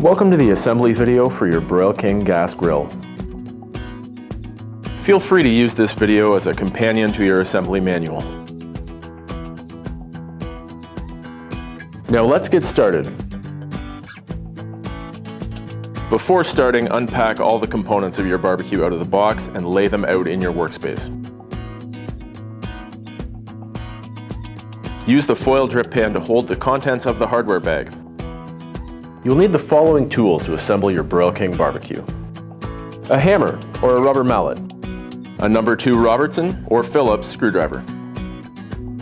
Welcome to the assembly video for your Broilking gas grill. Feel free to use this video as a companion to your assembly manual. Now let's get started. Before starting, unpack all the components of your barbecue out of the box and lay them out in your workspace. Use the foil drip pan to hold the contents of the hardware bag. You'll need the following tools to assemble your Broilking barbecue. A hammer or a rubber mallet, a number 2 Robertson or Phillips screwdriver,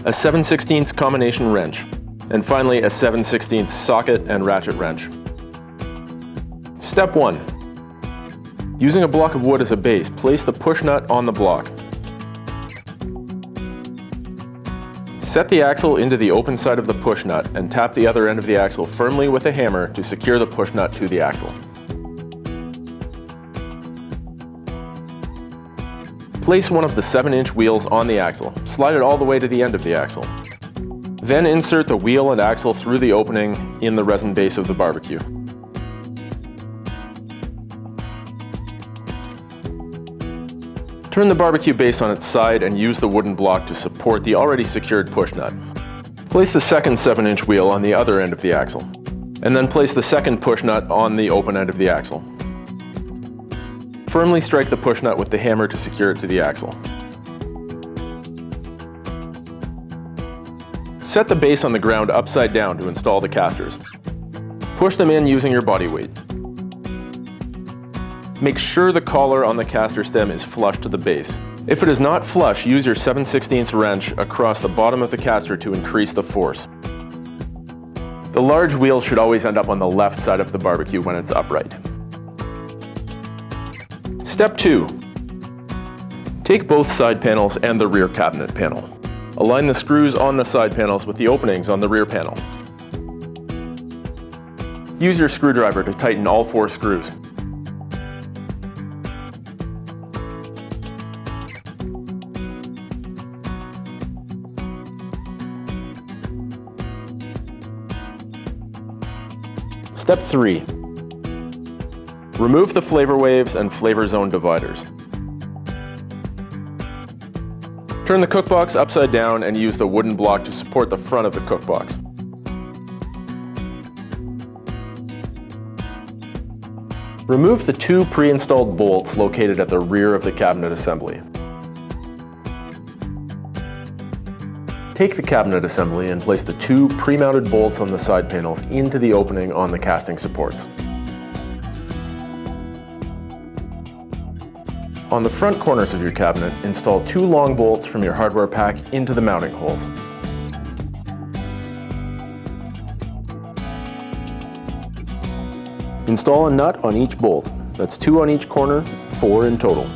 a 7/16 combination wrench, and finally a 7/16 socket and ratchet wrench. Step 1. Using a block of wood as a base, place the push nut on the block. Set the axle into the open side of the push nut and tap the other end of the axle firmly with a hammer to secure the push nut to the axle. Place one of the 7-inch wheels on the axle. Slide it all the way to the end of the axle. Then insert the wheel and axle through the opening in the resin base of the barbecue. Turn the barbecue base on its side and use the wooden block to support the already secured push nut. Place the second 7-inch wheel on the other end of the axle, and then place the second push nut on the open end of the axle. Firmly strike the push nut with the hammer to secure it to the axle. Set the base on the ground upside down to install the casters. Push them in using your body weight. Make sure the collar on the caster stem is flush to the base. If it is not flush, use your 7/16 wrench across the bottom of the caster to increase the force. The large wheel should always end up on the left side of the barbecue when it's upright. Step 2. Take both side panels and the rear cabinet panel. Align the screws on the side panels with the openings on the rear panel. Use your screwdriver to tighten all 4 screws. Step 3. Remove the flavor waves and flavor zone dividers. Turn the cookbox upside down and use the wooden block to support the front of the cookbox. Remove the 2 pre-installed bolts located at the rear of the cabinet assembly. Take the cabinet assembly and place the 2 pre-mounted bolts on the side panels into the opening on the casting supports. On the front corners of your cabinet, install 2 long bolts from your hardware pack into the mounting holes. Install a nut on each bolt. That's 2 on each corner, 4 in total.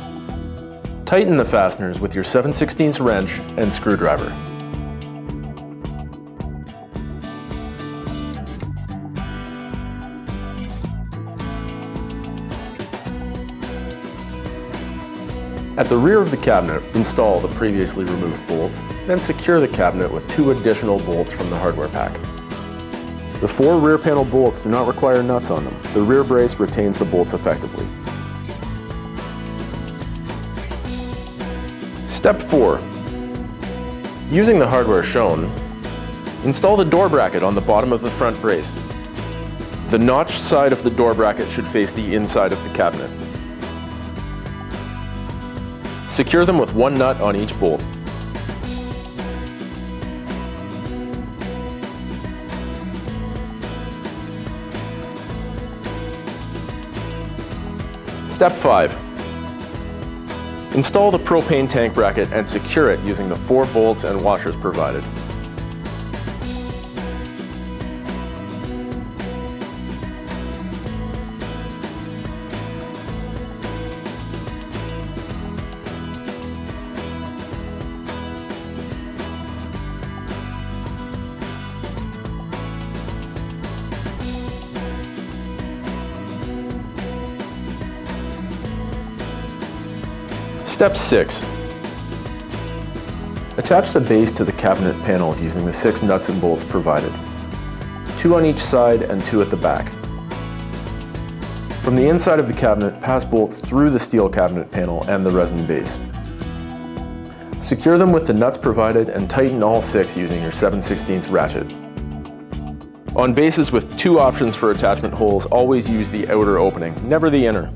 Tighten the fasteners with your 7/16 wrench and screwdriver. At the rear of the cabinet, install the previously removed bolts, then secure the cabinet with 2 additional bolts from the hardware pack. The 4 rear panel bolts do not require nuts on them. The rear brace retains the bolts effectively. Step 4. Using the hardware shown, install the door bracket on the bottom of the front brace. The notched side of the door bracket should face the inside of the cabinet. Secure them with 1 nut on each bolt. Step 5. Install the propane tank bracket and secure it using the 4 bolts and washers provided. Step 6. Attach the base to the cabinet panels using the 6 nuts and bolts provided. 2 on each side and 2 at the back. From the inside of the cabinet, pass bolts through the steel cabinet panel and the resin base. Secure them with the nuts provided and tighten all 6 using your 7/16 ratchet. On bases with 2 options for attachment holes, always use the outer opening, never the inner.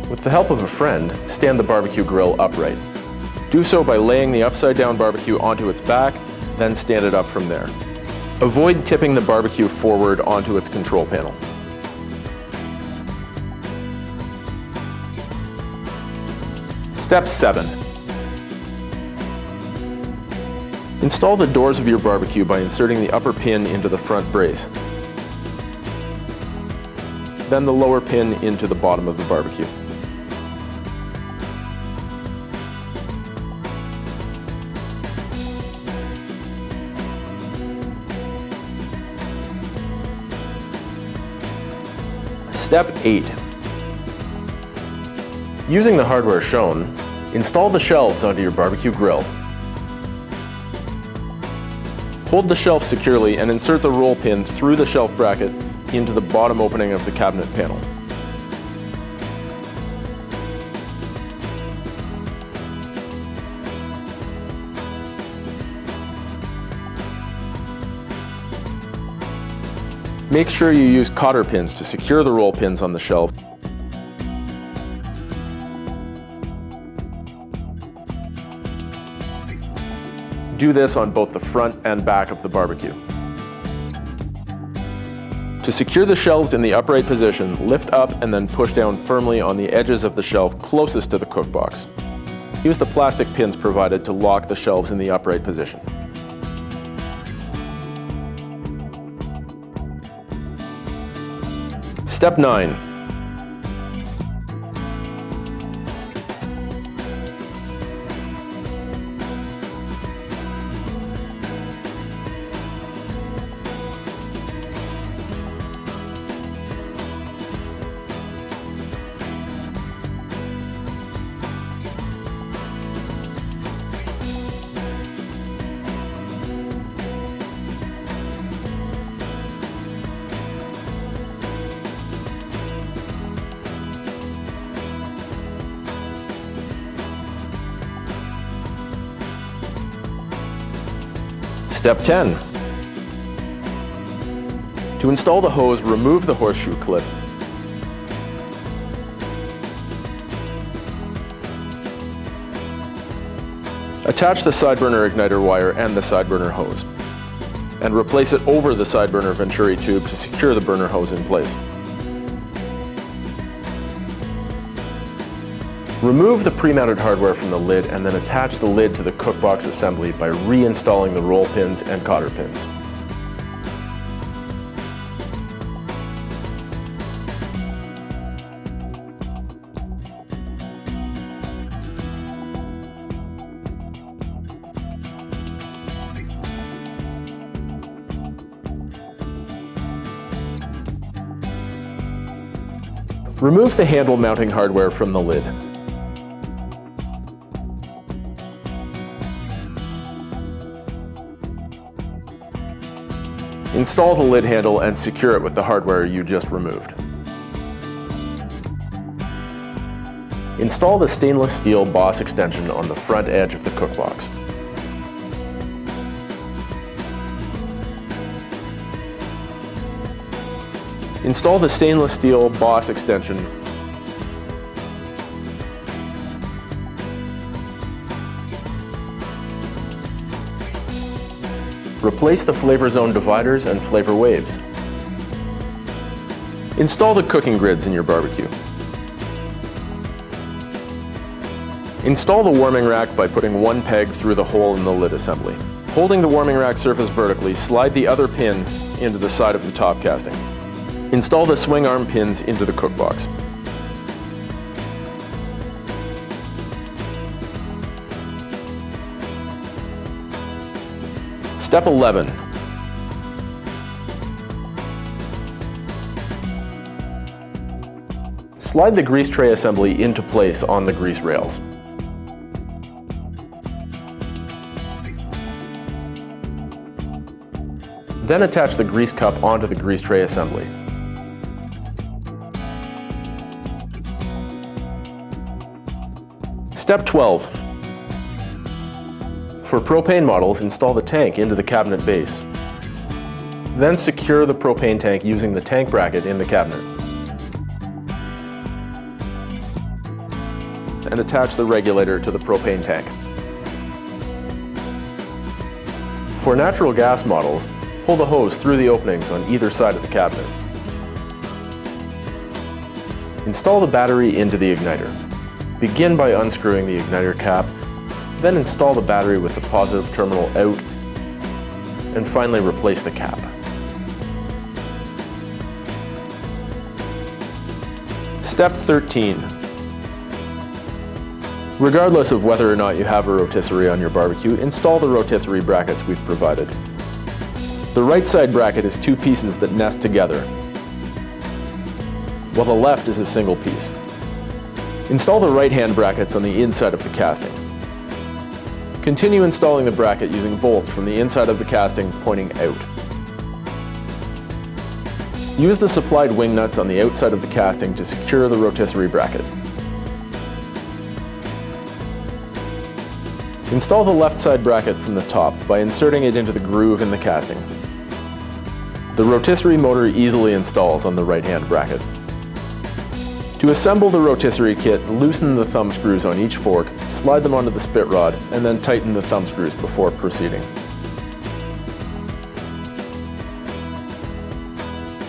With the help of a friend, stand the barbecue grill upright. Do so by laying the upside-down barbecue onto its back, then stand it up from there. Avoid tipping the barbecue forward onto its control panel. Step 7. Install the doors of your barbecue by inserting the upper pin into the front brace, then the lower pin into the bottom of the barbecue. Step 8. Using the hardware shown, install the shelves onto your barbecue grill. Hold the shelf securely and insert the roll pin through the shelf bracket into the bottom opening of the cabinet panel. Make sure you use cotter pins to secure the roll pins on the shelf. Do this on both the front and back of the barbecue. To secure the shelves in the upright position, lift up and then push down firmly on the edges of the shelf closest to the cook box. Use the plastic pins provided to lock the shelves in the upright position. Step 9. Step 10. To install the hose, remove the horseshoe clip. Attach the sideburner igniter wire and the sideburner hose, and replace it over the sideburner venturi tube to secure the burner hose in place. Remove the pre-mounted hardware from the lid and then attach the lid to the cookbox assembly by reinstalling the roll pins and cotter pins. Remove the handle mounting hardware from the lid. Install the lid handle and secure it with the hardware you just removed. Install the stainless steel boss extension on the front edge of the cookbox. Install the stainless steel boss extension Replace the flavor zone dividers and flavor waves. Install the cooking grids in your barbecue. Install the warming rack by putting one peg through the hole in the lid assembly. Holding the warming rack surface vertically, slide the other pin into the side of the top casting. Install the swing arm pins into the cookbox. Step 11. Slide the grease tray assembly into place on the grease rails. Then attach the grease cup onto the grease tray assembly. Step 12. For propane models, install the tank into the cabinet base. Then secure the propane tank using the tank bracket in the cabinet. And attach the regulator to the propane tank. For natural gas models, pull the hose through the openings on either side of the cabinet. Install the battery into the igniter. Begin by unscrewing the igniter cap, then install the battery with the positive terminal out, and finally replace the cap. Step 13. Regardless of whether or not you have a rotisserie on your barbecue, install the rotisserie brackets we've provided. The right side bracket is two pieces that nest together, while the left is a single piece. Install the right-hand brackets on the inside of the casting. Continue installing the bracket using bolts from the inside of the casting pointing out. Use the supplied wing nuts on the outside of the casting to secure the rotisserie bracket. Install the left side bracket from the top by inserting it into the groove in the casting. The rotisserie motor easily installs on the right-hand bracket. To assemble the rotisserie kit, loosen the thumb screws on each fork, slide them onto the spit rod, and then tighten the thumb screws before proceeding.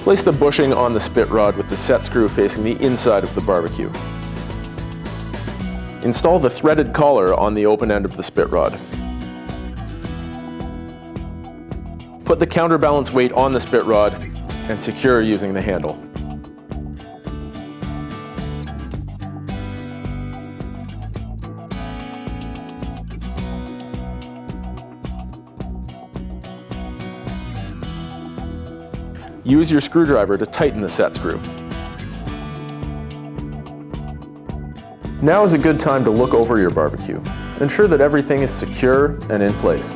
Place the bushing on the spit rod with the set screw facing the inside of the barbecue. Install the threaded collar on the open end of the spit rod. Put the counterbalance weight on the spit rod and secure using the handle. Use your screwdriver to tighten the set screw. Now is a good time to look over your barbecue. Ensure that everything is secure and in place.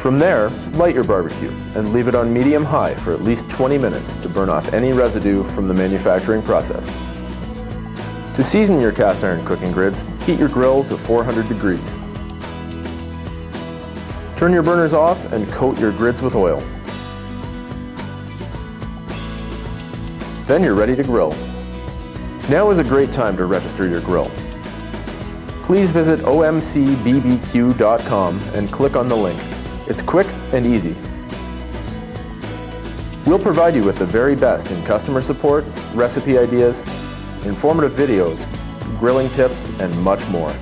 From there, light your barbecue and leave it on medium-high for at least 20 minutes to burn off any residue from the manufacturing process. To season your cast iron cooking grids, heat your grill to 400 degrees. Turn your burners off and coat your grids with oil. Then you're ready to grill. Now is a great time to register your grill. Please visit omcbbq.com and click on the link. It's quick and easy. We'll provide you with the very best in customer support, recipe ideas, informative videos, grilling tips, and much more.